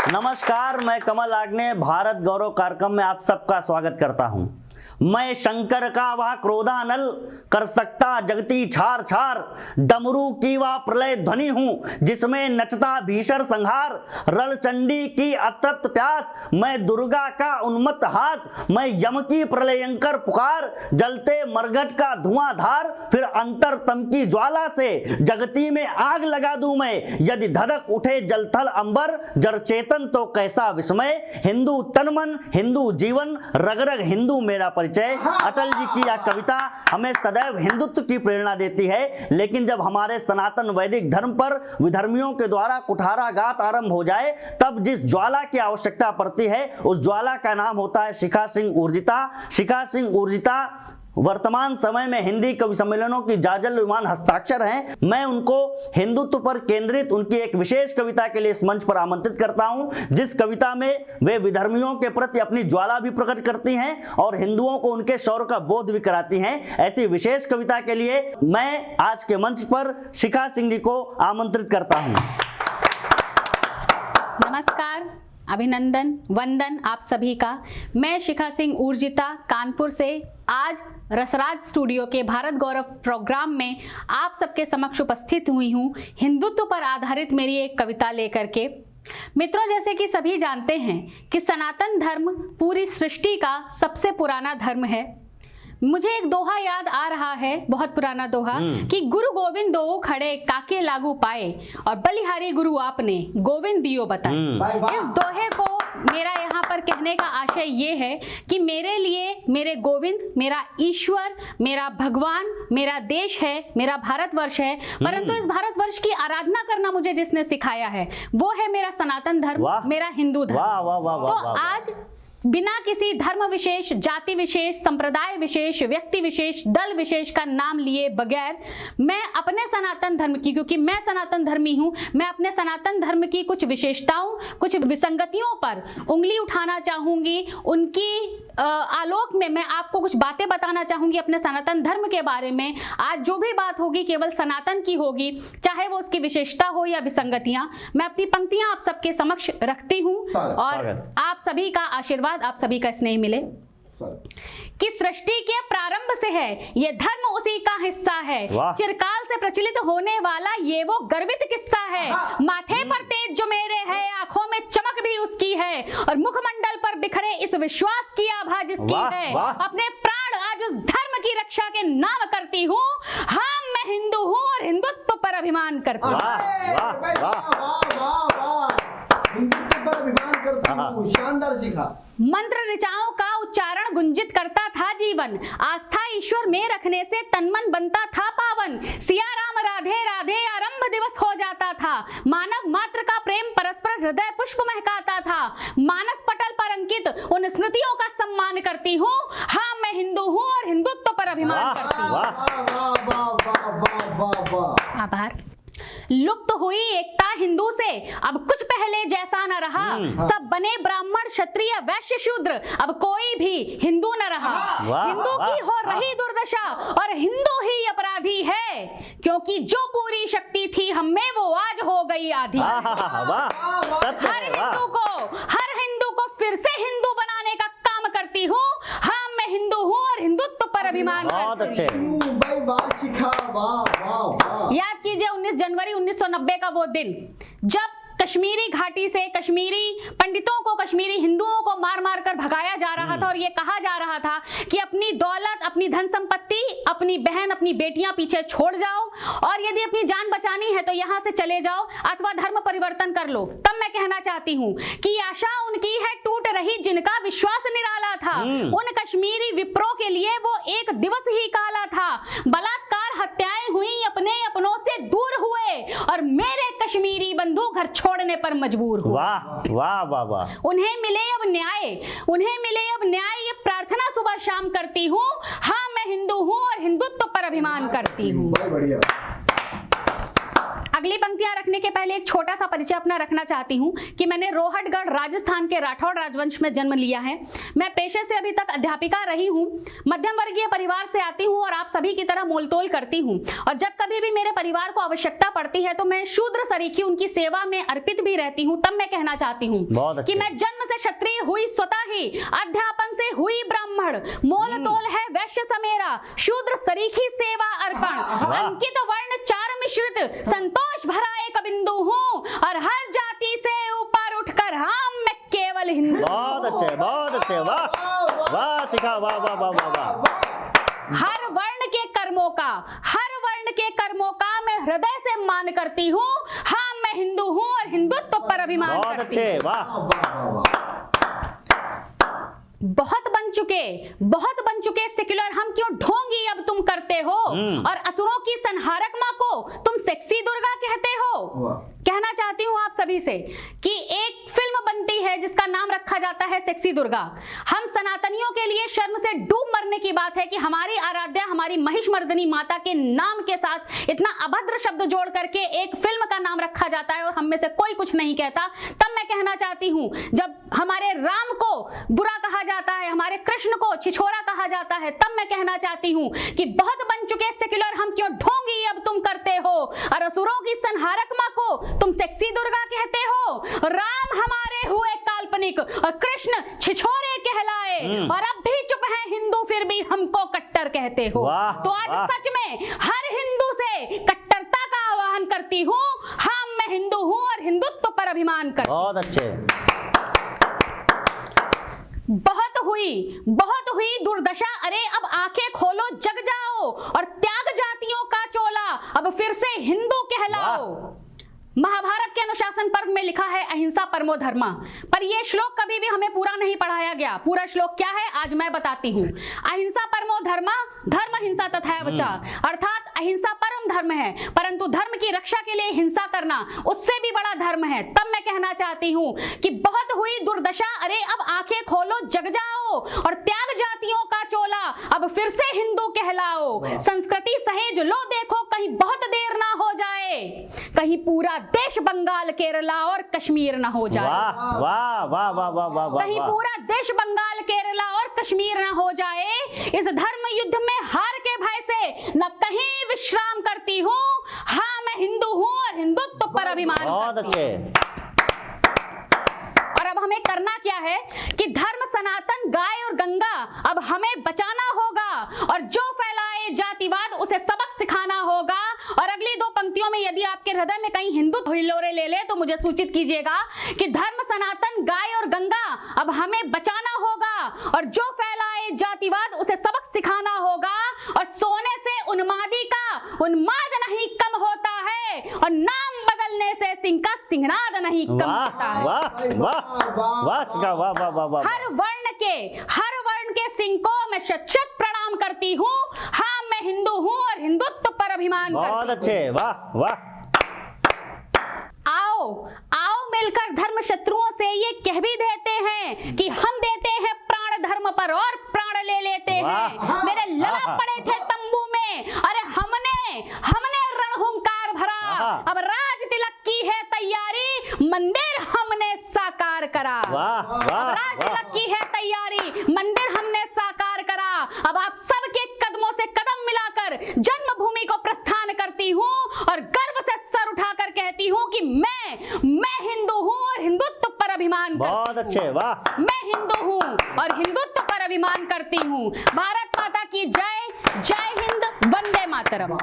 नमस्कार, मैं कमल आग्ने भारत गौरव कार्यक्रम में आप सबका स्वागत करता हूं। मैं शंकर का वह क्रोधानल कर सकता जगती छार छार, डमरू की वह प्रलय ध्वनि हूं जिसमें नचता भीषण संहार, रल चंडी की अतृप्त प्यास, मैं दुर्गा का उन्मत्त हास, मैं यम की प्रलयंकर पुकार, जलते मरघट का धुआंधार, फिर अंतरतम की ज्वाला से जगती में आग लगा दूं मैं, यदि धधक उठे जलथल अंबर, जड़ चेतन तो कैसा विस्मय, हिंदू तन मन हिंदू जीवन, रग रग हिंदू मेरा परिचय। अटल जी की यह कविता हमें सदैव हिंदुत्व की प्रेरणा देती है, लेकिन जब हमारे सनातन वैदिक धर्म पर विधर्मियों के द्वारा कुठाराघात आरंभ हो जाए, तब जिस ज्वाला की आवश्यकता पड़ती है उस ज्वाला का नाम होता है शिखा सिंह ऊर्जिता। शिखा सिंह ऊर्जिता वर्तमान समय में हिंदी कवि सम्मेलनों की जाजल्यमान हस्ताक्षर हैं। मैं उनको हिंदुत्व पर केंद्रित उनकी एक विशेष कविता के लिए इस मंच पर आमंत्रित करता हूं, जिस कविता में वे विधर्मियों के प्रति अपनी ज्वाला भी प्रकट करती हैं और हिंदुओं को उनके शौर्य का बोध भी कराती हैं। ऐसी विशेष कविता के लिए मैं आज के मंच पर शिखा सिंह जी को आमंत्रित करता हूं। नमस्कार, अभिनंदन, वंदन आप सभी का। मैं शिखा सिंह ऊर्जिता कानपुर से आज रसराज स्टूडियो के भारत गौरव प्रोग्राम में आप सबके समक्ष उपस्थित हुई हूँ, हिंदुत्व पर आधारित मेरी एक कविता लेकर के। मित्रों, जैसे कि सभी जानते हैं कि सनातन धर्म पूरी सृष्टि का सबसे पुराना धर्म है। मुझे एक दोहा याद आ रहा है, बहुत पुराना दोहा, कि गुरु गोविंद दो खड़े काके लागू पाए और बलिहारी गुरु आपने गोविंद दियो बताए। इस दोहे को मेरा यहाँ पर कहने का आशय ये है कि मेरे लिए मेरे गोविंद, मेरा ईश्वर, मेरा भगवान, मेरा देश है, मेरा भारतवर्ष है, परंतु इस भारतवर्ष की आराधना करना मुझे जिसने सिखाया है वो है मेरा सनातन धर्म, मेरा हिंदू धर्म। तो आज बिना किसी धर्म विशेष, जाति विशेष, संप्रदाय विशेष, व्यक्ति विशेष, दल विशेष का नाम लिए बगैर मैं अपने सनातन धर्म की, क्योंकि मैं सनातन धर्मी हूं, मैं अपने सनातन धर्म की कुछ विशेषताओं, कुछ विसंगतियों पर उंगली उठाना चाहूंगी। उनकी आलोक में मैं आपको कुछ बातें बताना चाहूंगी अपने सनातन धर्म के बारे में। आज जो भी बात होगी केवल सनातन की होगी, चाहे वो उसकी विशेषता हो या विसंगतियां। मैं अपनी पंक्तियां आप सबके समक्ष रखती हूं और आप सभी का आशीर्वाद, आप सभी का स्नेह मिले। कि सृष्टि के प्रारंभ से है ये धर्म, उसी का हिस्सा है, चिरकाल से प्रचलित होने वाला ये वो गर्वित किस्सा है। माथे पर तेज जो मेरे है, आंखों में चमक भी उसकी है, और मुखमंडल पर बिखरे इस विश्वास की आभा जिसकी है। अपने प्राण आज उस धर्म की रक्षा के नाम करती हूँ। हाँ, मैं हिंदू हूँ और हिंदुत्व पर अभिमान करती हूँ। शानदार सीखा। मंत्र ऋचाओं का उच्चारण गुंजित करता था जीवन, आस्था ईश्वर में रखने से तन मन बनता था पावन। सिया राम राधे राधे आरंभ दिवस हो जाता था, मानव मात्र का प्रेम परस्पर हृदय पुष्प महकाता था। मानस पटल पर अंकित उन स्मृतियों का सम्मान करती हूँ। हाँ, मैं हिंदू हूँ और हिंदुत्व पर अभिमान करती हूँ। आभार। लुप्त हुई एकता हिंदू से अब कुछ पहले जैसा न रहा, सब बने ब्राह्मण क्षत्रिय वैश्य शूद्र, अब कोई भी हिंदू न रहा। हिंदू की हो रही दुर्दशा और हिंदू ही अपराधी है, क्योंकि जो पूरी शक्ति थी हम में वो आज हो गई आधी। हर हिंदू को फिर से हिंदू बनाने का काम करती हूँ। हाँ, मैं हिंदू हूँ और हिंदुत्व पर अभिमान करती हूँ। याद कीजिए 19 जनवरी 1990 का वो दिन जब कश्मीरी घाटी से कश्मीरी पंडितों को, कश्मीरी हिंदुओं को मार मार कर भगाया जा रहा था और ये कहा जा रहा था कि अपनी दौलत, अपनी धन संपत्ति, अपनी बहन, अपनी बेटियां पीछे छोड़ जाओ और यदि अपनी जान बचानी है तो यहां से चले जाओ अथवा धर्म परिवर्तन कर लो। तब मैं कहना चाहती हूँ कि आशा उनकी है टूट रही जिनका विश्वास निराला था। उन कश्मीरी विप्रों के लिए वो एक दिवस ही काला था। बलात्कार, हत्याएं हुई, अपने अपनों से दूर हुए और मेरे कश्मीरी बंधु घर छोड़ने पर मजबूर हुए। वाह वाह वाह वाह। उन्हें मिले अब न्याय, उन्हें मिले अब न्याय, ये प्रार्थना सुबह शाम करती हूँ। हाँ, मैं हिंदू हूँ और हिंदुत्व पर अभिमान करती हूँ। अगली पंक्तियां रखने के पहले एक छोटा सा परिचय अपना रखना चाहती हूं कि मैंने रोहतगढ़ राजस्थान के राठौड़ राजवंश में जन्म लिया है। मैं पेशे से अभी तक अध्यापिका रही हूं, मध्यम वर्गीय परिवार से आती हूं और आप सभी की तरह मोलतोल करती हूं। और जब कभी भी मेरे परिवार को आवश्यकता पड़ती है तो मैं शूद्र सरीखी उनकी सेवा में अर्पित भी रहती हूं। तब मैं कहना चाहती हूं कि मैं जन्म से क्षत्रिय हुई स्वतः ही, अध्यापन से हुई ब्राह्मण, मोल तोल है वैश्य समेरा, शूद्र सरीखी सेवा अर्पण, अंकित वर्ण चार मिश्रित, संतोष भरा एक बिंदु हूँ और हर जाति से ऊपर उठकर हाँ मैं केवल हिंदू। बहुत अच्छे, बहुत अच्छे, वाह वाह शिखा, वाह वाह वाह वाह वाह। हर वर्ण के कर्मों का मैं हृदय से मान करती हूँ। हाँ मैं हिंदू हूँ और हिंदुत्व पर अभिमान बहुत करती हूँ। अच्छे, वाह। बहुत बन चुके सेक्युलर हम क्यों ढोंगी अब तुम करते हो, और असुरों की संहारक मां को तुम सेक्सी दुर्गा कहते हो। कहना चाहती हूं आप सभी से कि एक फिल्म बनती है जिसका नाम रखा जाता है सेक्सी दुर्गा। हम सनातनियों के लिए शर्म से डूब मरने की बात है कि हमारी आराध्या, हमारी महिषमर्दिनी माता के नाम के साथ इतना अभद्र शब्द जोड़ करके एक फिल्म का नाम रखा जाता है और हम में से कोई कुछ नहीं कहता। तब मैं कहना चाहती हूं, जब हमारे राम को बुरा कहा जाता है, हमारे कृष्ण को छिछोरा कहा जाता है, तब मैं कहना चाहती हूं कि बहुत बन चुके सेक्युलर हम क्यों ढोंगी अब तुम करते हो, और असुरों की संहारक मां को तुम सेक्सी दुर्गा कहते हो। राम हमारे हुए काल्पनिक और कृष्ण छिछोरे कहलाए, और अब भी चुप है हिंदू फिर भी हमको कट्टर कहते हो। तो आज सच में हर हिंदू से कट्टरता का आह्वान करती हूँ। हाँ मैं हिंदू हूँ और हिंदुत्व पर अभिमान करती हूँ। बहुत अच्छे। बहुत हुई दुर्दशा, अरे अब आंखें खोलो जग जाओ और त्याग जातियों का चोला, अब फिर से हिंदू कहलाओ। महाभारत के अनुशासन पर्व में लिखा है अहिंसा परमो धर्मा, पर यह श्लोक कभी भी हमें पूरा नहीं पढ़ाया गया। पूरा श्लोक क्या है आज मैं बताती हूँ। अहिंसा परमो धर्मा, धर्म हिंसा तथैव च, अर्थात अहिंसा परम धर्म है, परंतु धर्म की रक्षा के लिए हिंसा करना उससे भी बड़ा धर्म है। तब मैं कहना चाहती हूँ कि बहुत हुई दुर्दशा, अरे अब आंखें खोलो जग जाओ और त्याग जातियों का चोला, अब फिर से हिंदू कहलाओ। संस्कृति सहेज लो देखो कहीं बहुत देर ना हो जाए, कहीं पूरा देश बंगाल केरला और कश्मीर न हो जाए। वाह वाह वाह वाह वाह वाह वाह। कहीं पूरा देश बंगाल केरला और कश्मीर न हो जाए। इस धर्म युद्ध में हार के भय से न कहीं विश्राम करती हूँ। हाँ मैं हिंदू हूँ और हिंदुत्व पर अभिमान करती हूँ। बहुत अच्छे। और अब हमें करना क्या है कि धर्म सनातन गाय और गंगा अब हमें बचाना होगा, और जो फैलाए जातिवाद उसे सबक सिखाना होगा। और अगली दो पंक्तियों में यदि आपके हृदय में कहीं हिंदू हिलोरे ले ले तो मुझे सूचित कीजिएगा कि धर्म सनातन गाय और गंगा अब हमें बचाना होगा, और जो फैलाए जातिवाद उसे सबक सिखाना होगा। और सोने से उन्मादी का उन्माद नहीं कम होता है, और नाम बदलने से सिंह का सिंहनाद नहीं कम होता है। वाह वाह वाह शिखा, वाह वाह वाह वाह। हर वर्ण के सिंह को मैं शत-शत प्रणाम करती हूँ। हाँ मैं हिंदू हूँ और हिंदुत्व पर अभिमान करती हूँ। बहुत अच्छे, वाह वाह। आओ मिलकर धर्म शत्रुओं से ये कह भी देते हैं कि हम देते हैं प्राण धर्म पर और प्राण ले लेते हैं। मेरे लड़ा पड़े थे तंबू में, अरे हमने रणहुंकार भरा, अब राज तिलक की है तैयारी, मंदिर हमने साकार करा। अब राज तिलक की है तैयारी, मंदिर हमने साकार करा। अब आप सबके कदमों से कदम मिलाकर जन्मभूमि को प्रस्थान करती हूँ और गर्व से सर उठाकर कहती हूँ कि मैं हिंदू हूँ और हिंदुत्व पर अभिमान करती हूँ। बहुत अच्छे, वाह। मैं हिंदू हूँ और हिंदुत्व पर अभिमान करती हूँ। भारत माता की जय, जय हिंद, वंदे मातरम।